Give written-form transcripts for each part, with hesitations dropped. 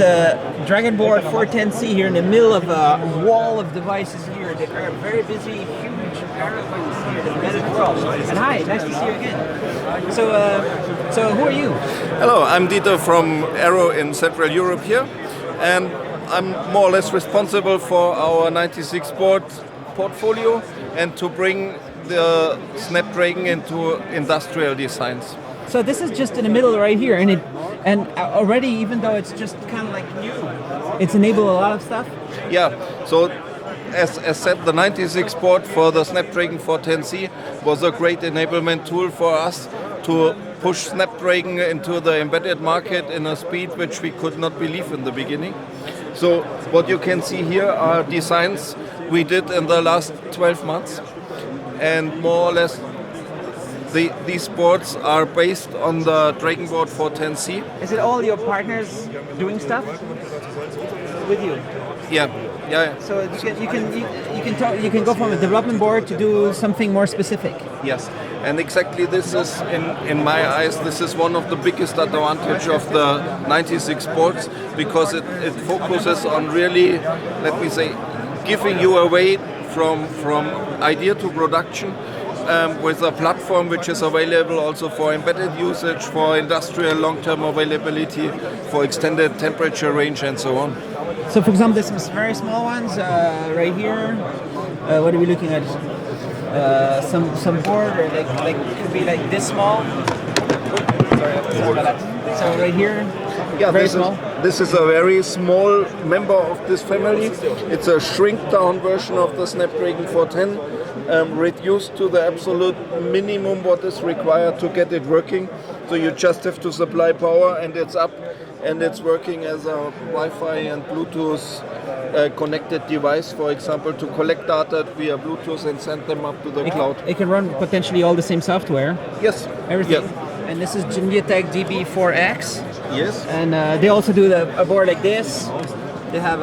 The Dragonboard 410c here in the middle of a wall of devices here. They are very busy, huge aeroplanes here in the embedded world. And hi, nice to see you again. So who are you? Hello, I'm Dieter from Aero in Central Europe here, and I'm more or less responsible for our 96 board portfolio and to bring the Snapdragon into industrial designs. So this is just in the middle right here, and already, even though it's just kind of like new, it's enabled a lot of stuff. Yeah, so as said, the 96 board for the Snapdragon 410c was a great enablement tool for us to push Snapdragon into the embedded market in a speed which we could not believe in the beginning. So what you can see here are designs we did in the last 12 months, and more or less these boards are based on the Dragonboard 410c. Is it all your partners doing stuff with you? Yeah. So you can go from a development board to do something more specific. Yes, and exactly this is, in my eyes, this is one of the biggest advantage of the 96 boards, because it focuses on really, let me say, giving you a way from idea to production. With a platform which is available also for embedded usage, for industrial long-term availability, for extended temperature range, and so on. So, for example, there's some very small ones right here. What are we looking at? Some board, or like could be like this small. Sorry about that. So right here. Yeah, very small. This is a very small member of this family. It's a shrink-down version of the Snapdragon 410. Reduced to the absolute minimum what is required to get it working. So you just have to supply power and it's up, and it's working as a Wi-Fi and Bluetooth connected device, for example, to collect data via Bluetooth and send them up to the cloud. It can run potentially all the same software. Yes. Everything. Yeah. And this is MediaTek DB4X. Yes. And they also do a board like this. They have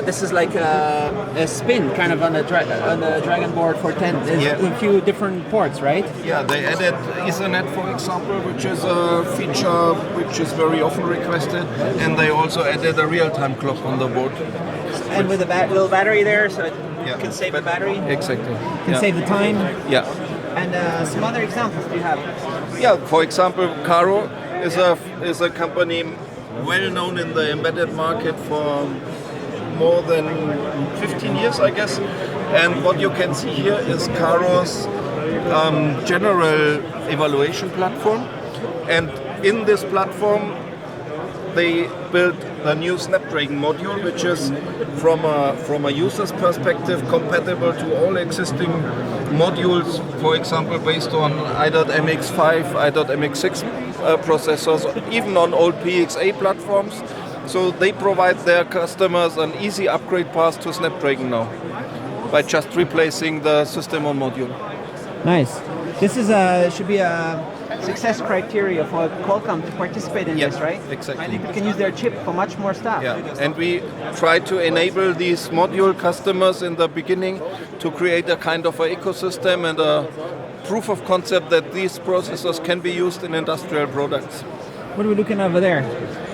this is like a spin kind of on the Dragonboard 410. There's a few different ports, right? Yeah, they added Ethernet, for example, which is a feature which is very often requested, and they also added a real-time clock on the board. And with a little battery there, so it can save the battery. Exactly. Can save the time. Yeah. And some other examples do you have? Yeah, for example, Caro is a company well known in the embedded market for more than 15 years, I guess. And what you can see here is Caro's general evaluation platform. And in this platform, they built the new Snapdragon module, which is from a user's perspective compatible to all existing modules, for example, based on i.MX5, i.MX6 processors, even on old PXA platforms. So they provide their customers an easy upgrade path to Snapdragon now by just replacing the system on module. Nice. This is should be a success criteria for Qualcomm to participate in this, right? Exactly. I think we can use their chip for much more stuff. Yeah, and we try to enable these module customers in the beginning to create a kind of an ecosystem and a proof of concept that these processors can be used in industrial products. What are we looking over there?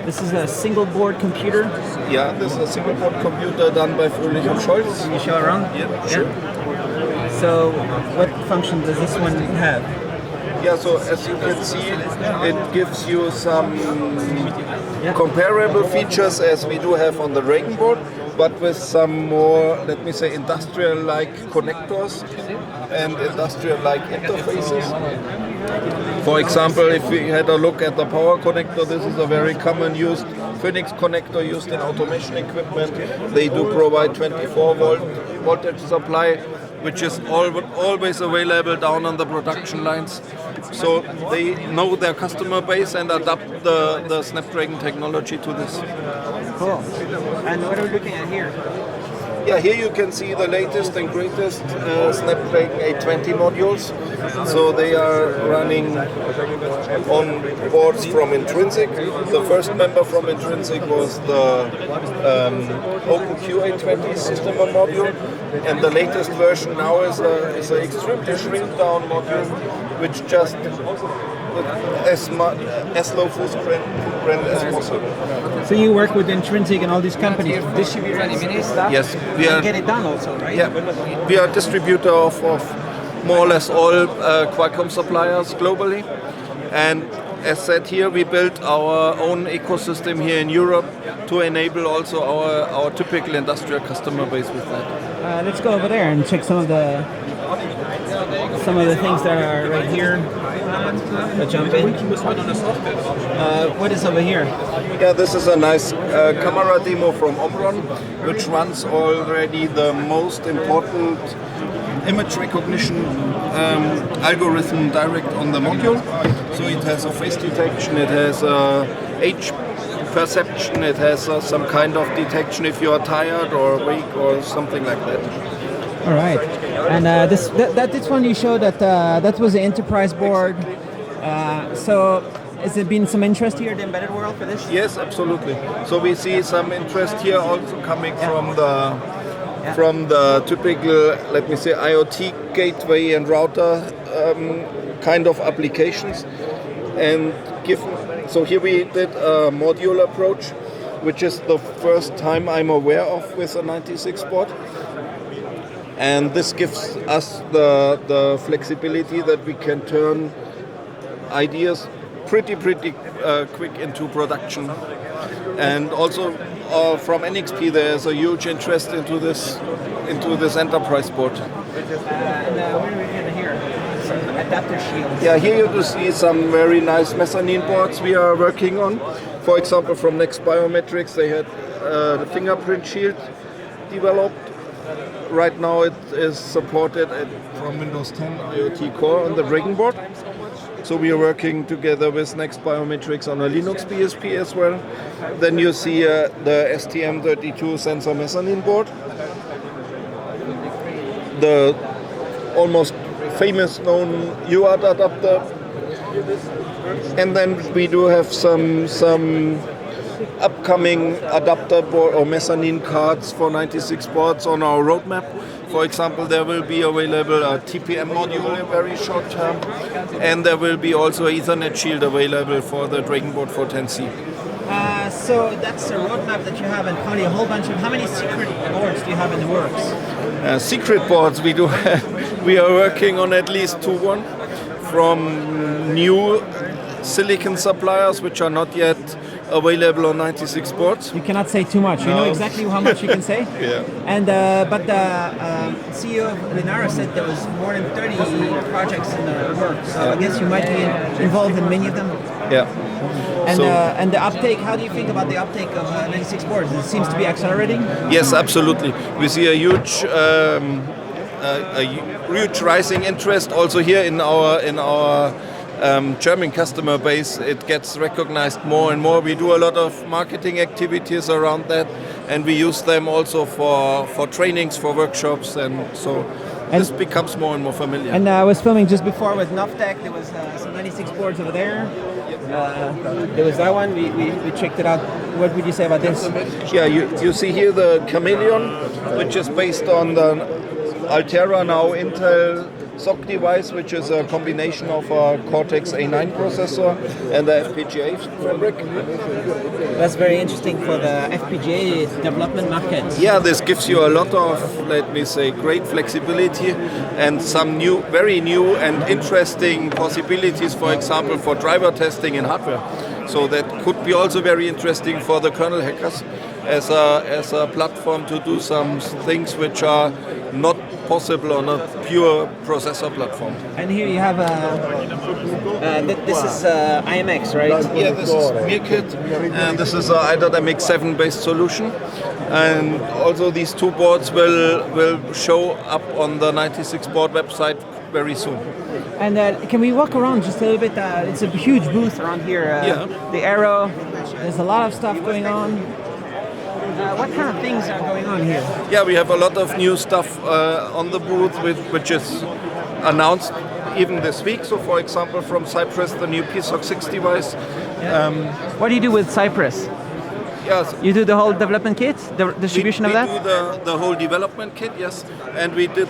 This is a single board computer? Yeah, this is a single board computer done by Fröhlich and Scholz. Can you show around? Yeah, sure. So, what function does this one have? Yeah, so as you can see, it gives you some comparable features as we do have on the Dragonboard, but with some more, let me say, industrial-like connectors and industrial-like interfaces. For example, if we had a look at the power connector, this is a very common used Phoenix connector used in automation equipment. They do provide 24-volt voltage supply, which is always available down on the production lines. So they know their customer base and adapt the Snapdragon technology to this. Cool. And what are we looking at here? Yeah, here you can see the latest and greatest Snapdragon 820 modules. So they are running on boards from Intrinsic. The first member from Intrinsic was the OpenQ 820 system on module, and the latest version now is an extremely shrink down module, which just as low footprint transparent as possible. So you work with Intrinsic and all these companies to distribute stuff? Yes, we and are. get it done also, right? Yeah, we are a distributor of more or less all Qualcomm suppliers globally. And as said here, we built our own ecosystem here in Europe to enable also our typical industrial customer base with that. Let's go over there and check some of the things that are right here. Let's jump in. What is over here? Yeah, this is a nice camera demo from Omron, which runs already the most important image recognition algorithm direct on the module. So it has a face detection, it has age perception, it has some kind of detection if you are tired or awake or something like that. All right, and this one you showed that was the enterprise board. So has there been some interest here in the embedded world for this? Yes, absolutely. So we see some interest here also coming from the typical, let me say, IoT gateway and router kind of applications. And so here we did a module approach, which is the first time I'm aware of with a 96 board. And this gives us the flexibility that we can turn ideas pretty quick into production. And also from NXP there's a huge interest into this enterprise board. And what are we doing here? Some adapter shields. Yeah, here you do see some very nice mezzanine boards we are working on. For example, from Next Biometrics, they had the fingerprint shield developed. Right now it is supported from Windows 10 IoT Core on the Dragonboard. So we are working together with Next Biometrics on a Linux BSP as well. Then you see the STM32 sensor mezzanine board. The almost famous known UART adapter. And then we do have some upcoming adapter board or mezzanine cards for 96 boards on our roadmap. For example, there will be available a TPM module in very short term, and there will be also Ethernet shield available for the Dragonboard 410c. So that's the roadmap that you have, and probably a whole bunch of. How many secret boards do you have in the works? Secret boards we do have. We are working on at least one from new silicon suppliers which are not yet available on 96 boards. You cannot say too much. You know exactly how much you can say. Yeah. And but the CEO of Linaro said there was more than 30 projects in the works. So I guess you might be involved in many of them. Yeah. And the uptake. How do you think about the uptake of 96 boards? It seems to be accelerating. Yes, absolutely. We see a huge rising interest also here in our German customer base. It gets recognized more and more. We do a lot of marketing activities around that, and we use them also for trainings, for workshops, and so this becomes more and more familiar. And I was filming just before with Novtech. There was some 96 boards over there. There was that one. We checked it out. What would you say about this? Yeah, you see here the Chameleon, which is based on the Altera now Intel SoC device, which is a combination of a Cortex A9 processor and the FPGA fabric. That's very interesting for the FPGA development market. Yeah, this gives you a lot of, let me say, great flexibility and some very new and interesting possibilities, for example, for driver testing in hardware. So that could be also very interesting for the kernel hackers as a platform to do some things which are not possible on a pure processor platform. And here you have this is IMX, right? Yeah, this is MIRKit, and this is a i.MX 7 based solution. And also these two boards will show up on the 96 board website very soon. And can we walk around just a little bit? It's a huge booth around here. The Aero, there's a lot of stuff going on. What kind of things are going on here? Yeah, we have a lot of new stuff on the booth, which is announced even this week. So, for example, from Cypress, the new PSOC 6 device. What do you do with Cypress? Yes. You do the whole development kit, the distribution of that? We do the whole development kit, yes. And we did,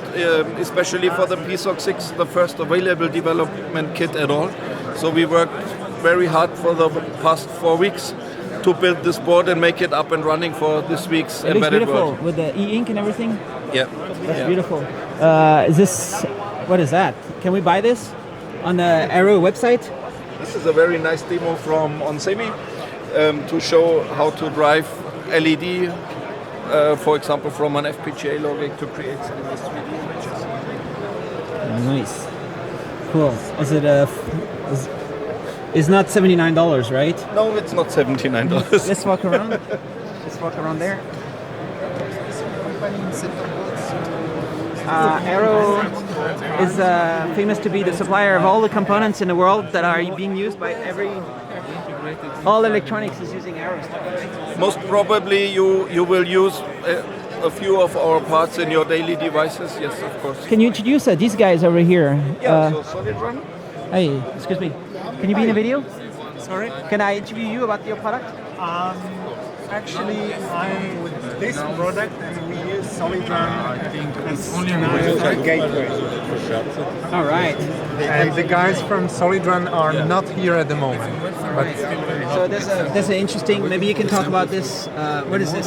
especially for the PSOC 6, the first available development kit at all. So we worked very hard for the past 4 weeks to build this board and make it up and running for this week's It looks embedded beautiful world. with the e-ink and everything. Yeah. That's Yeah. beautiful. Is this, what is that? Can we buy this on the Arrow website? This is a very nice demo from Onsemi to show how to drive LED, for example, from an FPGA logic to create some nice 3D images. Nice. Cool. Is it it's not $79, right? No, it's not $79. Let's walk around. Let's walk around there. Arrow is famous to be the supplier of all the components in the world that are being used by all electronics is using Arrow stuff, right? Most probably you will use a few of our parts in your daily devices. Yes, of course. Can you introduce these guys over here? Yeah, so Solid Run. Hey, excuse me. Can you be in a video? Sorry? Can I interview you about your product? Actually, I'm with this product and we use Solid Run as a gateway. All right. And the guys from Solid Run are not here at the moment. But So there's an interesting. Maybe you can talk about this. What is this?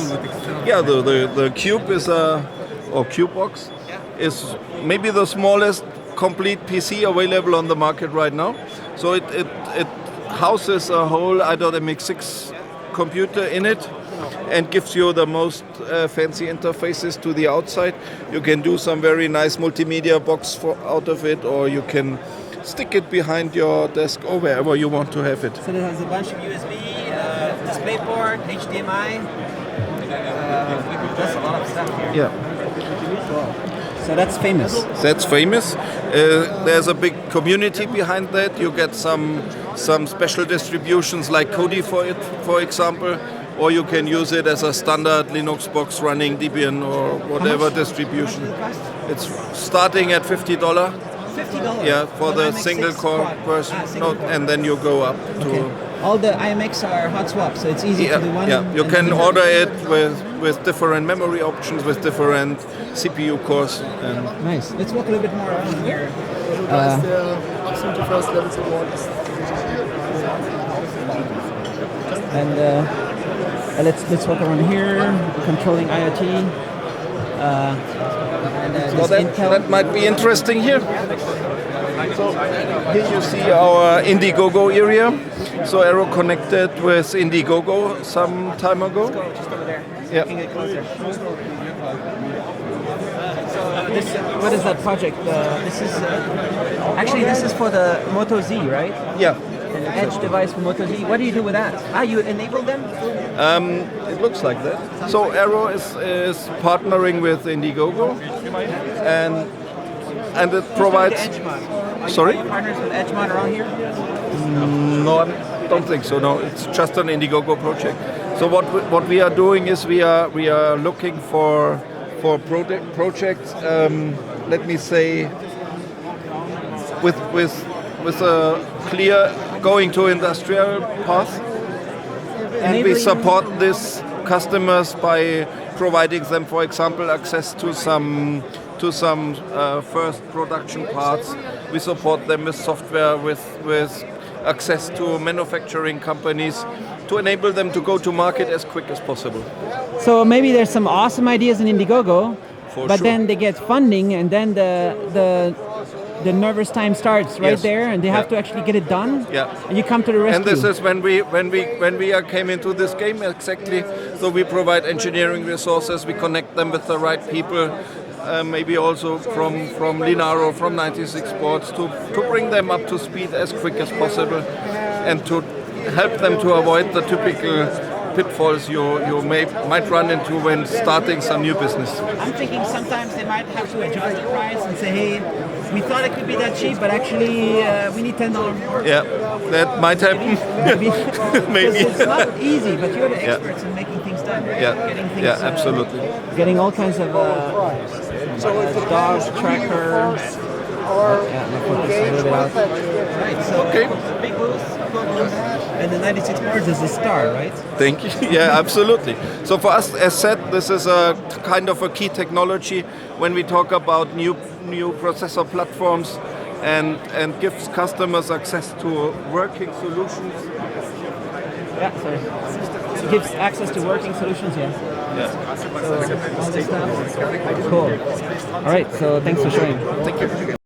Yeah, the Cube is or Cube box is maybe the smallest complete PC available on the market right now. So it houses a whole IoT computer in it and gives you the most fancy interfaces to the outside. You can do some very nice multimedia box out of it, or you can stick it behind your desk or wherever you want to have it. So it has a bunch of USB, DisplayPort, HDMI. That's a lot of stuff here. Yeah. So that's famous. That's famous. There's a big community behind that. You get some special distributions like Kodi for it, for example, or you can use it as a standard Linux box running Debian or whatever distribution. It's starting at $50. $50. Yeah, for the IMX6 single core quad. version, Single core. and then you go up to. Okay. All the IMX are hot swaps, so it's easy to do one. Yeah, you and can then- order it with different memory options, with different CPU cores. And Nice. Let's walk a little bit more around here. Der absolute First Level Support ist. And let's walk around here. Controlling IoT. so that might be interesting here. So here you see our Indiegogo area. So Arrow connected with Indiegogo some time ago. Just over there. Yeah. Looking at closer. What is that project? This is this is for the Moto Z, right? Yeah. An edge device for Moto Z. What do you do with that? You enable them? It looks like that. So Arrow is partnering with Indiegogo, and it provides. Sorry? Are you partners with Edgemont around here? No, I don't think so. No, it's just an Indiegogo project. So what we are doing is we are looking for projects. Let me say with a clear going to industrial path, and we support these customers by providing them, for example, access to some first production parts. We support them with software, with access to manufacturing companies to enable them to go to market as quick as possible. So maybe there's some awesome ideas in Indiegogo, For but sure. then they get funding, and then the nervous time starts right Yes. there, and they have Yeah. to actually get it done. Yeah. And you come to the rescue. And this is when we came into this game exactly. So we provide engineering resources, we connect them with the right people, maybe also from Linaro, from 96 Sports, to bring them up to speed as quick as possible, and to help them to avoid the typical pitfalls you might run into when starting some new business. I'm thinking sometimes they might have to adjust the price and say, hey, we thought it could be that cheap, but actually we need $10 more. Yeah, that might happen. Maybe. Maybe. It's not easy, but you're the experts in making things done, right? Yeah, Getting things, yeah, absolutely. Getting all kinds of dog tracker. Right, so big booth, cool booth, and the 96 boards is a star, right? Thank you. Yeah, absolutely. So for us, as said, this is a kind of a key technology when we talk about new processor platforms. and gives customers access to working solutions. Yeah, sorry. It gives access to working solutions, yeah. Yeah. So, all this stuff. Cool. All right, so thanks for showing. Thank you.